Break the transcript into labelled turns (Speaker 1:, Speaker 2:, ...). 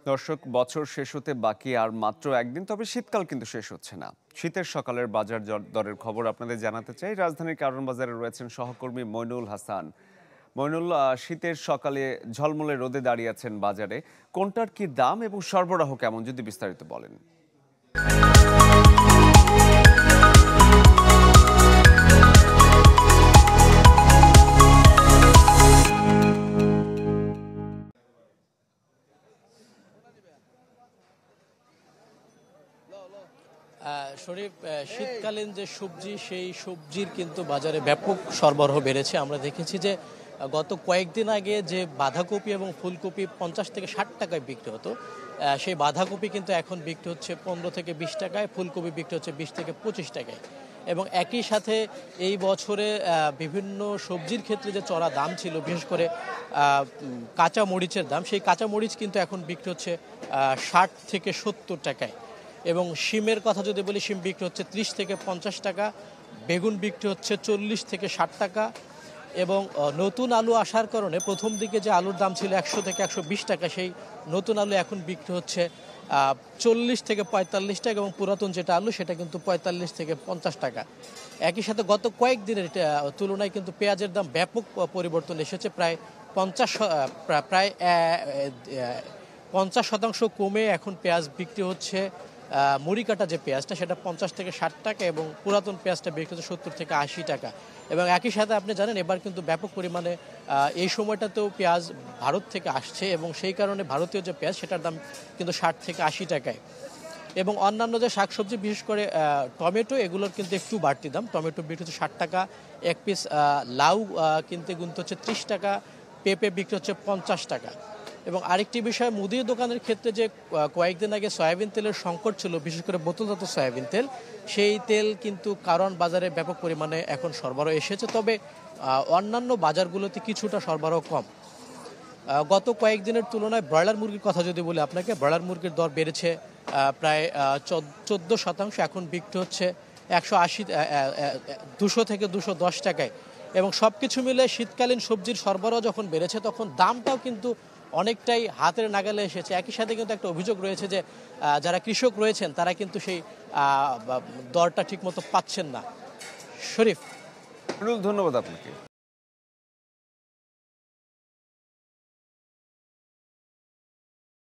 Speaker 1: দর্শক, বছর শেষ হতে বাকি আর মাত্র একদিন, তবে শীতকাল কিন্তু শেষ হচ্ছে না। শীতের সকালের বাজার দরের খবর আপনাদের জানাতে চাই। রাজধানীর কারণ বাজারে রয়েছেন সহকর্মী মইনুল হাসান। মইনুল, শীতের সকালে ঝলমলে রোদে দাঁড়িয়ে আছেন বাজারে। কোনটার কি দাম এবং সরবরাহ কেমন, যদি বিস্তারিত বলেন।
Speaker 2: শরীফ, শীতকালীন যে সবজি সেই সবজির কিন্তু বাজারে ব্যাপক সরবরাহ বেড়েছে। আমরা দেখেছি যে গত কয়েকদিন আগে যে বাঁধাকপি এবং ফুলকপি 50 থেকে 60 টাকায় বিক্রি হতো, সেই বাঁধাকপি কিন্তু এখন বিক্রি হচ্ছে 15 থেকে 20 টাকায়, ফুলকপি বিক্রি হচ্ছে 20 থেকে 25 টাকায়। এবং একই সাথে এই বছরে বিভিন্ন সবজির ক্ষেত্রে যে চড়া দাম ছিল, বিশেষ করে কাঁচা মরিচের দাম, সেই কাঁচা মরিচ কিন্তু এখন বিক্রি হচ্ছে 60 থেকে 70 টাকায়। এবং শিমের কথা যদি বলি, শিম বিক্রি হচ্ছে 30 থেকে 50 টাকা, বেগুন বিক্রি হচ্ছে 40 থেকে 60 টাকা। এবং নতুন আলু আসার কারণে প্রথম দিকে যে আলুর দাম ছিল 100 থেকে 120 টাকা, সেই নতুন আলু এখন বিক্রি হচ্ছে 40 থেকে 45 টাকা, এবং পুরাতন যেটা আলু সেটা কিন্তু 45 থেকে 50 টাকা। একই সাথে গত কয়েকদিনের তুলনায় কিন্তু পেঁয়াজের দাম ব্যাপক পরিবর্তন এসেছে। প্রায় 50% কমে এখন পেঁয়াজ বিক্রি হচ্ছে। মুড়ি কাটা যে পেঁয়াজটা, সেটা 50 থেকে 60 টাকা, এবং পুরাতন পেঁয়াজটা বিক্রি হচ্ছে 70 থেকে 80 টাকা। এবং একই সাথে আপনি জানেন, এবার কিন্তু ব্যাপক পরিমাণে এই সময়টাতেও পেঁয়াজ ভারত থেকে আসছে, এবং সেই কারণে ভারতীয় যে পেঁয়াজ সেটার দাম কিন্তু 60 থেকে 80 টাকায়। এবং অন্যান্য যে শাকসবজি, বিশেষ করে টমেটো, এগুলোর কিন্তু একটু বাড়তি দাম। টমেটো বিক্রি হচ্ছে 60 টাকা এক পিস, লাউ কিনতে হচ্ছে 30 টাকা, পেঁপে বিক্রি হচ্ছে 50 টাকা। এবং আরেকটি বিষয়, মুদির দোকানের ক্ষেত্রে যে কয়েকদিন আগে সয়াবিন তেলের সংকট ছিল, বিশেষ করে বোতলজাত সয়াবিন তেল, সেই তেল কিন্তু কারণ বাজারে ব্যাপক পরিমাণে এখন সরবরাহ এসেছে। তবে অন্যান্য বাজারগুলোতে কিছুটা সরবরাহ কম। গত কয়েকদিনের তুলনায় ব্রয়লার মুরগির কথা যদি বলি আপনাকে, ব্রয়লার মুরগির দর বেড়েছে প্রায় 14%। এখন বিক্রি হচ্ছে 200 থেকে 210 টাকায়। এবং সব কিছু মিলে শীতকালীন সবজির সরবরাহ যখন বেড়েছে, তখন দামটাও কিন্তু অনেকটাই হাতের নাগালে এসেছে। একই সাথে কিন্তু একটা অভিযোগ রয়েছে যে যারা কৃষক রয়েছেন তারা কিন্তু সেই দরটা ঠিকমতো পাচ্ছেন না। শরীফ,
Speaker 1: ধন্যবাদ আপনাকে।